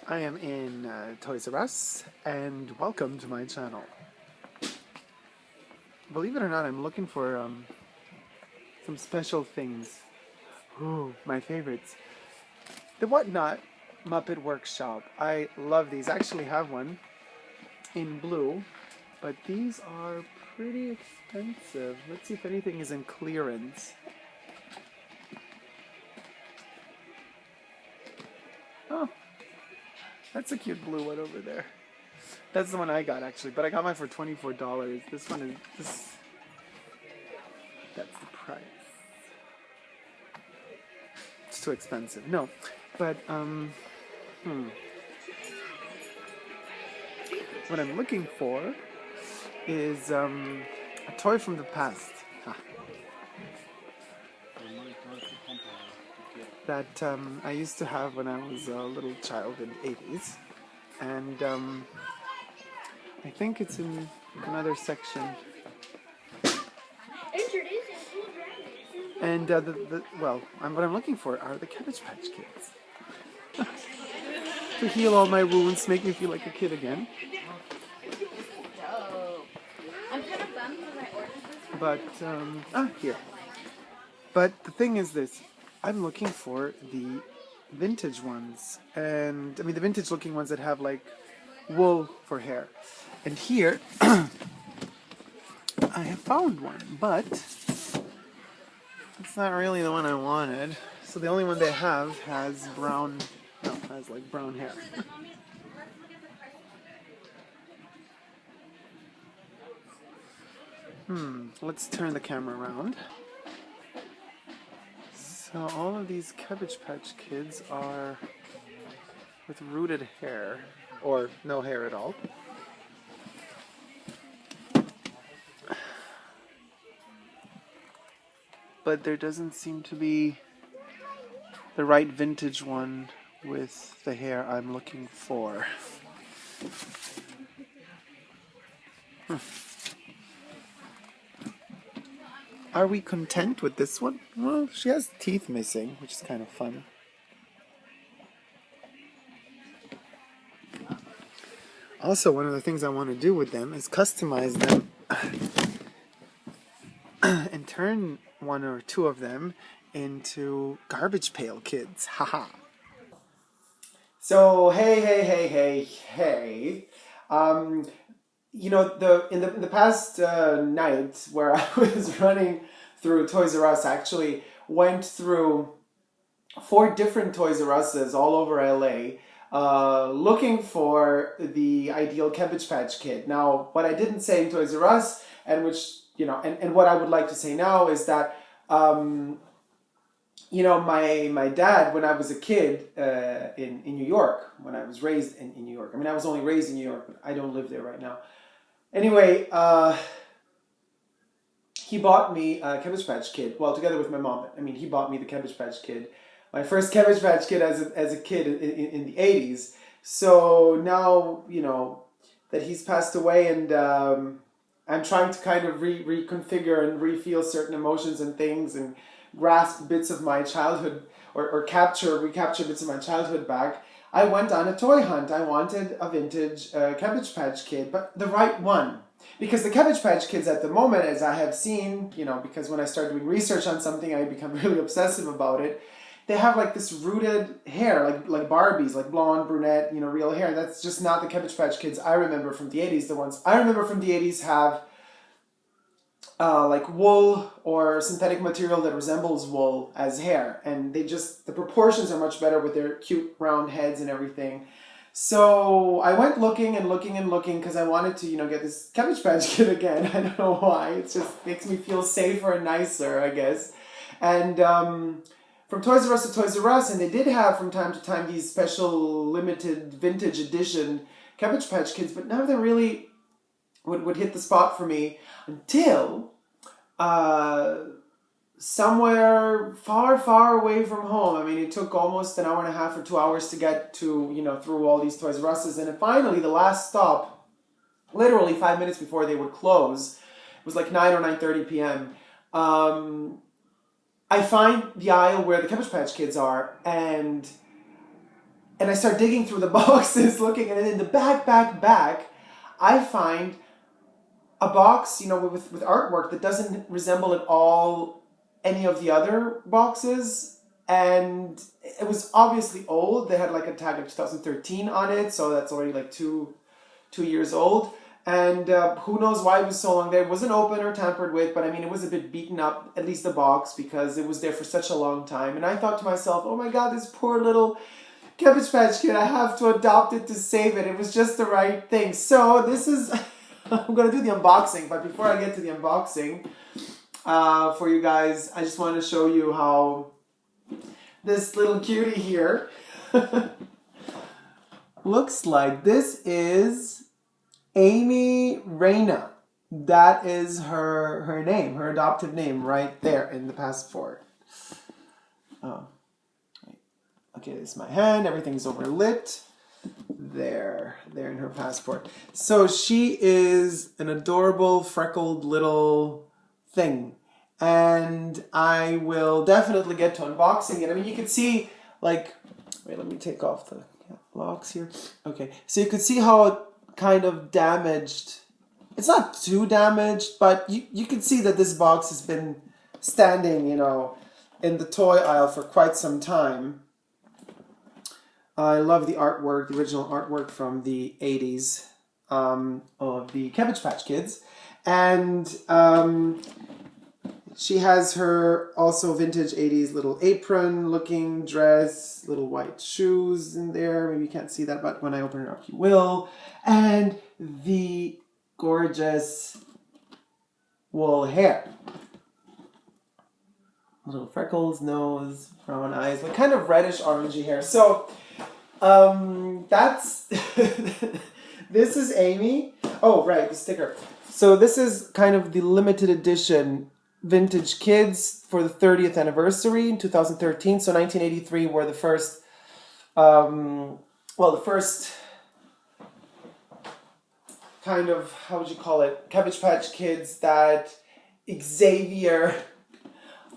I am in Toys R Us, and welcome to my channel. Believe it or not, I'm looking for some special things. Ooh, my favorites. The Whatnot Muppet Workshop. I love these. I actually have one in blue, but these are pretty expensive. Let's see if anything is in clearance. Oh, that's a cute blue one over there. That's the one I got actually, but I got mine for $24. This one is that's the price. It's too expensive. No, but what I'm looking for is a toy from the past. That I used to have when I was a little child in the 80s. And I think it's in another section. And what I'm looking for are the Cabbage Patch Kids. To heal all my wounds, make me feel like a kid again. I'm kind of bummed because I ordered this one. But, here. But the thing is this. I'm looking for the vintage ones. And, I mean, the vintage looking ones that have, like, wool for hair. And here, I have found one, but it's not really the one I wanted. So the only one they have has brown hair. Let's turn the camera around. So all of these Cabbage Patch Kids are with rooted hair, or no hair at all. But there doesn't seem to be the right vintage one with the hair I'm looking for. Are we content with this one? Well, she has teeth missing, which is kind of fun. Also, one of the things I want to do with them is customize them and turn one or two of them into Garbage Pail Kids. Haha. So, hey. You know, in the past night where I was running through Toys R Us, I actually went through 4 different Toys R Us's all over LA, looking for the ideal Cabbage Patch Kid. Now, what I didn't say in Toys R Us, and which, you know, and what I would like to say now is that, you know, my dad, when I was a kid in New York, when I was raised in New York, I mean, I was only raised in New York, but I don't live there right now. Anyway, he bought me a Cabbage Patch Kid, well, together with my mom. I mean, he bought me the Cabbage Patch Kid. My first Cabbage Patch Kid as a kid in the 80s. So now, you know, that he's passed away, and I'm trying to kind of reconfigure and re-feel certain emotions and things and grasp bits of my childhood or recapture bits of my childhood back. I went on a toy hunt. I wanted a vintage Cabbage Patch Kid, but the right one. Because the Cabbage Patch Kids at the moment, as I have seen, you know, because when I start doing research on something, I become really obsessive about it. They have like this rooted hair, like Barbies, like blonde, brunette, you know, real hair. That's just not the Cabbage Patch Kids I remember from the 80s. The ones I remember from the 80s have like wool or synthetic material that resembles wool as hair. And the proportions are much better with their cute round heads and everything. So I went looking because I wanted to, you know, get this Cabbage Patch Kid again. I don't know why. It just makes me feel safer and nicer, I guess. And from Toys R Us to Toys R Us, and they did have from time to time these special limited vintage edition Cabbage Patch Kids, but none of them really would hit the spot for me until somewhere far away from home. I mean, it took almost an hour and a half or 2 hours to get to, you know, through all these Toys R Us's, and then finally the last stop, literally 5 minutes before they would close, it was like 9 or 9:30 p.m. I find the aisle where the Cabbage Patch Kids are, and And I start digging through the boxes, looking, and in the back, I find a box, with artwork that doesn't resemble at all any of the other boxes. And it was obviously old. They had like a tag of 2013 on it, so that's already like two years old. And who knows why it was so long there. It wasn't open or tampered with, but I mean, it was a bit beaten up, at least the box, because it was there for such a long time. And I thought to myself, oh my God, this poor little Cabbage Patch Kid, I have to adopt it to save it. It was just the right thing. So this is, I'm going to do the unboxing, but before I get to the unboxing, for you guys, I just want to show you how this little cutie here looks like. This is Amy Rayna. That is her name, her adoptive name, right there in the passport. Oh, okay, this is my hand. Everything's overlit. There in her passport. So she is an adorable, freckled little thing. And I will definitely get to unboxing it. I mean, you can see, like, wait, let me take off the locks here. Okay, so you can see how it kind of damaged. It's not too damaged, but you can see that this box has been standing, in the toy aisle for quite some time. I love the artwork, the original artwork from the 80s of the Cabbage Patch Kids. And she has her also vintage 80s little apron looking dress, little white shoes in there. Maybe you can't see that, but when I open it up, you will. And the gorgeous wool hair. Little freckles, nose, brown eyes, like kind of reddish orangey hair. So that's, this is Amy. Oh, right, the sticker. So this is kind of the limited edition Vintage Kids for the 30th anniversary in 2013. So 1983 were the first, the first kind of, how would you call it, Cabbage Patch Kids that Xavier,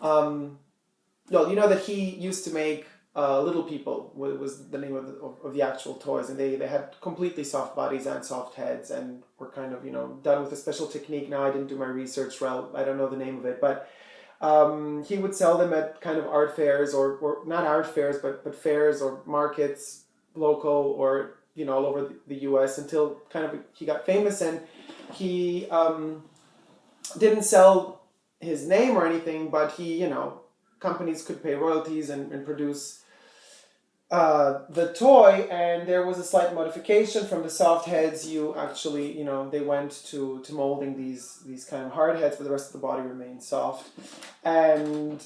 that he used to make Little People was the name of the actual toys, and they had completely soft bodies and soft heads, and were kind of done with a special technique. Now I didn't do my research, I don't know the name of it, but he would sell them at kind of art fairs or not art fairs, but fairs or markets, local or all over the U.S. until kind of he got famous, and he didn't sell his name or anything, but he companies could pay royalties and produce the toy, and there was a slight modification from the soft heads. You actually, they went to molding these kind of hard heads, but the rest of the body remained soft. And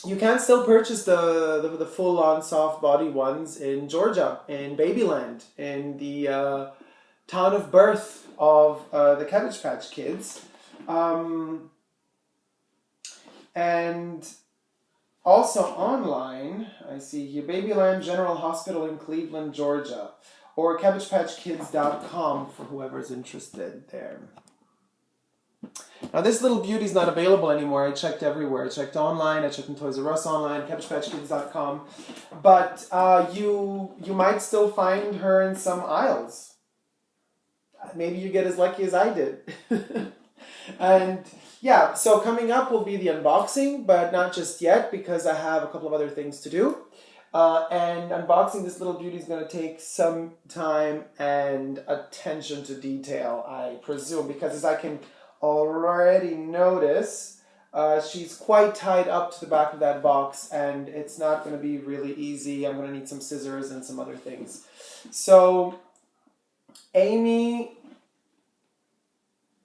you can still purchase the full-on soft body ones in Georgia, in Babyland, in the town of birth of the Cabbage Patch Kids. And also online, I see here, Babyland General Hospital in Cleveland, Georgia, or CabbagePatchKids.com for whoever's interested there. Now this little beauty's not available anymore. I checked everywhere. I checked online, I checked in Toys R Us online, CabbagePatchKids.com, but you might still find her in some aisles. Maybe you get as lucky as I did. And yeah, so coming up will be the unboxing, but not just yet because I have a couple of other things to do. And unboxing this little beauty is going to take some time and attention to detail, I presume, because as I can already notice, she's quite tied up to the back of that box, and it's not going to be really easy. I'm going to need some scissors and some other things. So, Amy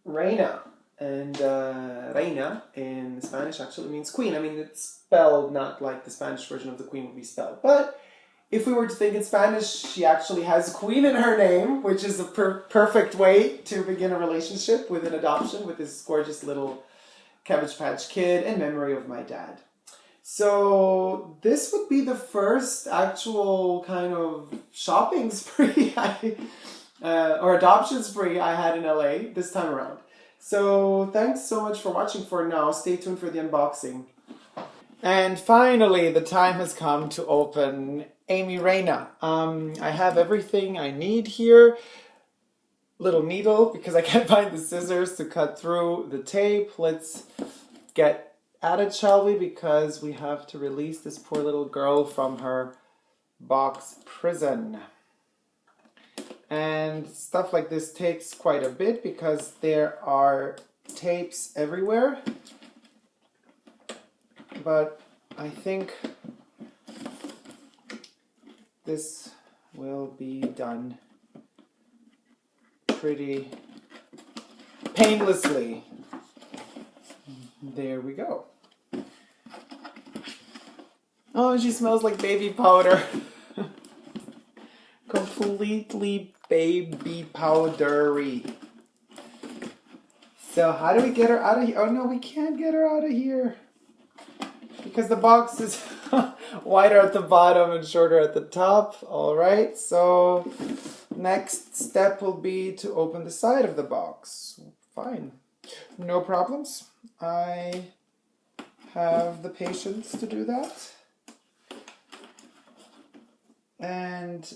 Rayna. And Rayna in Spanish actually means queen. I mean, it's spelled not like the Spanish version of the queen would be spelled. But if we were to think in Spanish, she actually has queen in her name, which is a perfect way to begin a relationship with an adoption with this gorgeous little Cabbage Patch Kid in memory of my dad. So this would be the first actual kind of shopping spree or adoption spree I had in LA this time around. So thanks so much for watching for now. Stay tuned for the unboxing. And finally, the time has come to open Amy Rayna. I have everything I need here. Little needle, because I can't find the scissors to cut through the tape. Let's get at it, shall we? Because we have to release this poor little girl from her box prison. And stuff like this takes quite a bit because there are tapes everywhere. But I think this will be done pretty painlessly. There we go. Oh, she smells like baby powder. Completely baby powdery. So how do we get her out of here? Oh no, we can't get her out of here. Because the box is wider at the bottom and shorter at the top. Alright, so next step will be to open the side of the box. Fine. No problems. I have the patience to do that. And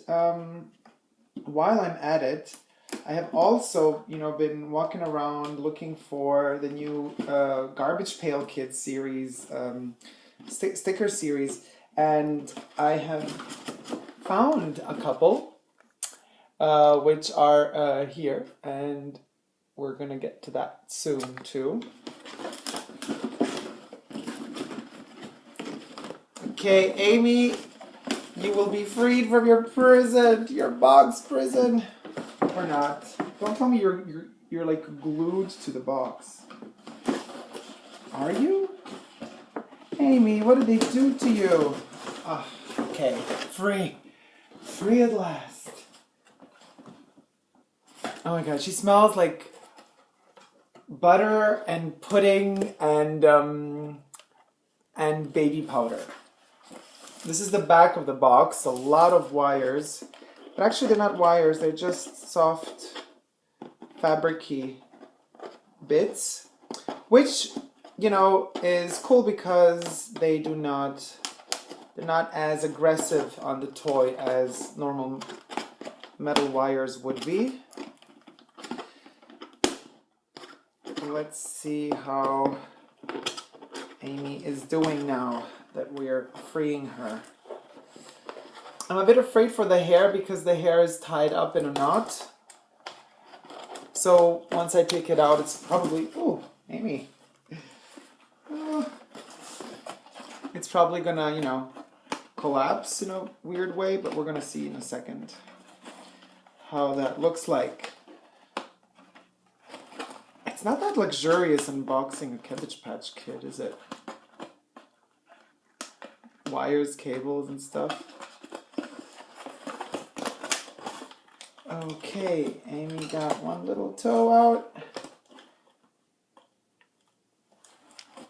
while I'm at it, I have also, been walking around looking for the new Garbage Pail Kids series, sticker series, and I have found a couple, which are here, and we're gonna get to that soon too. Okay, Amy, you will be freed from your prison, your box prison. Or not. Don't tell me you're like glued to the box. Are you? Amy, what did they do to you? Oh, okay, free. Free at last. Oh my god, she smells like butter and pudding and baby powder. This is the back of the box, a lot of wires. But actually they're not wires, they're just soft fabric-y bits. Which, is cool because they're not as aggressive on the toy as normal metal wires would be. Let's see how Amy is doing now that we're freeing her. I'm a bit afraid for the hair because the hair is tied up in a knot. So once I take it out, it's probably... Ooh, Amy. It's probably gonna, collapse in a weird way, but we're gonna see in a second how that looks like. It's not that luxurious unboxing a Cabbage Patch Kid, is it? Wires, cables, and stuff. Okay, Amy got one little toe out.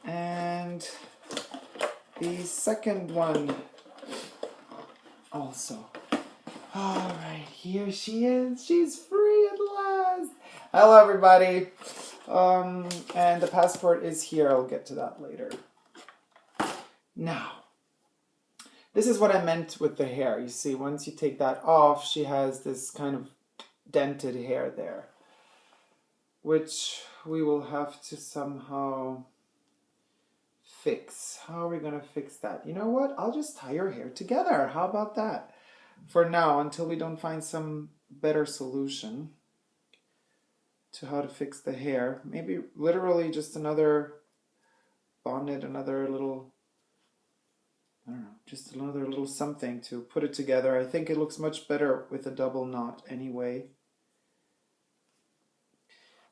And the second one also. Alright, here she is. She's free at last. Hello, everybody. And the passport is here. I'll get to that later. Now, this is what I meant with the hair. You see, once you take that off, she has this kind of dented hair there, which we will have to somehow fix. How are we going to fix that? You know what? I'll just tie her hair together. How about that? For now, until we don't find some better solution to how to fix the hair. Maybe literally just another bonnet, another little... I don't know, just another little something to put it together. I think it looks much better with a double knot anyway.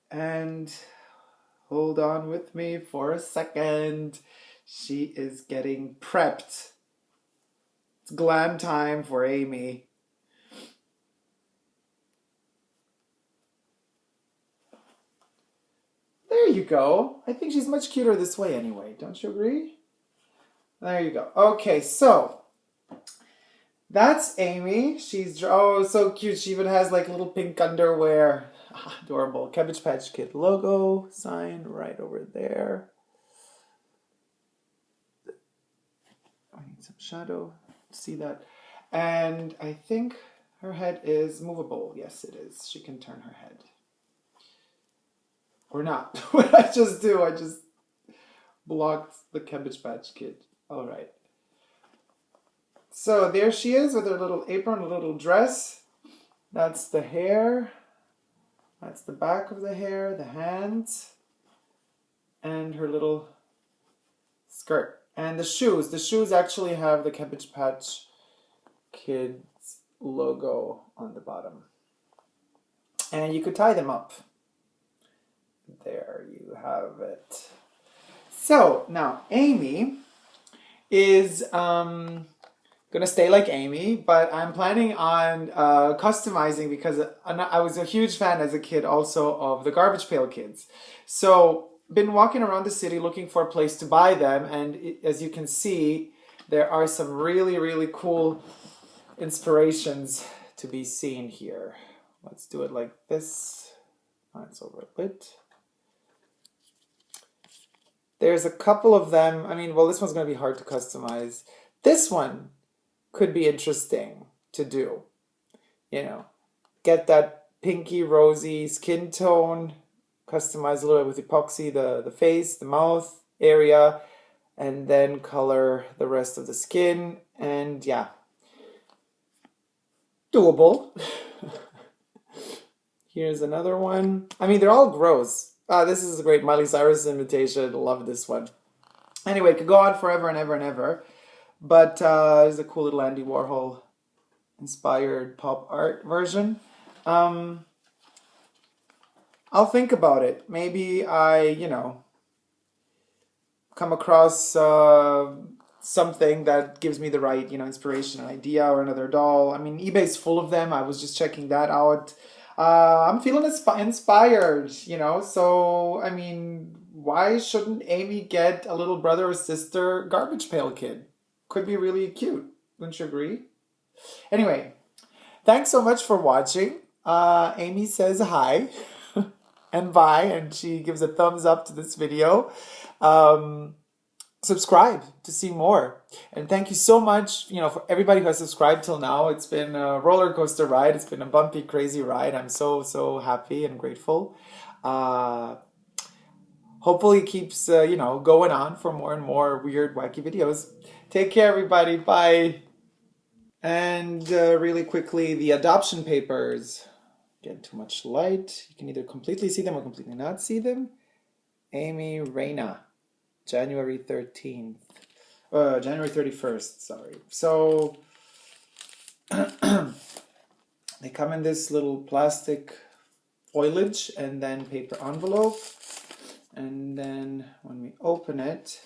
And hold on with me for a second. She is getting prepped. It's glam time for Amy. There you go. I think she's much cuter this way anyway. Don't you agree? There you go. Okay, so that's Amy. She's so cute. She even has like little pink underwear. Adorable. Cabbage Patch Kid logo sign right over there. some shadow. See that? And I think her head is movable. Yes, it is. She can turn her head. Or not. What did I just do? I just blocked the Cabbage Patch Kid. All right. So there she is with her little apron, a little dress. That's the hair. That's the back of the hair, the hands, and her little skirt. And the shoes. The shoes actually have the Cabbage Patch Kids logo on the bottom. And you could tie them up. There you have it. So now Amy is gonna stay like Amy, but I'm planning on customizing because I was a huge fan as a kid also of the Garbage Pail Kids. So been walking around the city looking for a place to buy them, and as you can see, there are some really, really cool inspirations to be seen here. Let's do it like this. Oh, it's overlit. There's a couple of them. I mean, well, this one's going to be hard to customize. This one could be interesting to do. You know, get that pinky rosy skin tone, customize a little bit with epoxy, the face, the mouth area, and then color the rest of the skin. And yeah, doable. Here's another one. I mean, they're all gross. This is a great Miley Cyrus imitation. Love this one. Anyway, it could go on forever and ever and ever. But there's a cool little Andy Warhol inspired pop art version. I'll think about it. Maybe I, come across something that gives me the right, inspiration, an idea, or another doll. I mean, eBay's full of them. I was just checking that out. I'm feeling inspired, so, I mean, why shouldn't Amy get a little brother or sister Garbage Pail Kid? Could be really cute. Wouldn't you agree? Anyway, thanks so much for watching. Amy says hi and bye, and she gives a thumbs up to this video. Subscribe to see more. And thank you so much, for everybody who has subscribed till now. It's been a roller coaster ride. It's been a bumpy, crazy ride. I'm so, so happy and grateful. Hopefully it keeps, going on for more and more weird, wacky videos. Take care, everybody. Bye. And really quickly, the adoption papers. Again, too much light. You can either completely see them or completely not see them. Amy Rayna. January 13th. January 31st, sorry. So, they come in this little plastic foliage and then paper envelope. And then when we open it,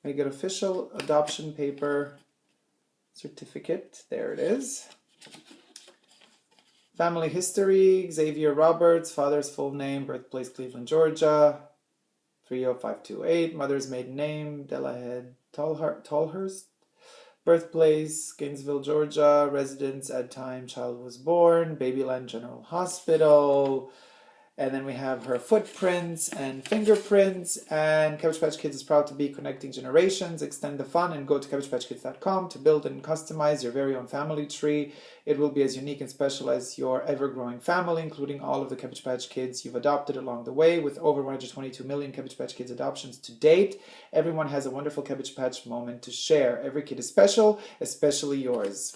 we get official adoption paper certificate. There it is. Family history, Xavier Roberts, father's full name, birthplace Cleveland, Georgia. 30528, mother's maiden name, Delahead Tallhurst, birthplace, Gainesville, Georgia, residence at time child was born, Babyland General Hospital, and then we have her footprints and fingerprints, and Cabbage Patch Kids is proud to be connecting generations. Extend the fun and go to CabbagePatchKids.com to build and customize your very own family tree. It will be as unique and special as your ever-growing family, including all of the Cabbage Patch Kids you've adopted along the way. With over 122 million Cabbage Patch Kids adoptions to date, everyone has a wonderful Cabbage Patch moment to share. Every kid is special, especially yours.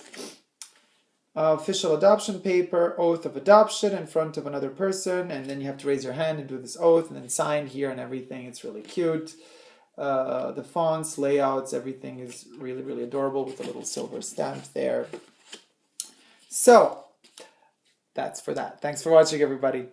Official adoption paper, oath of adoption in front of another person, and then you have to raise your hand and do this oath and then sign here and everything. It's really cute. The fonts, layouts, everything is really, really adorable with a little silver stamp there. So, that's for that. Thanks for watching, everybody.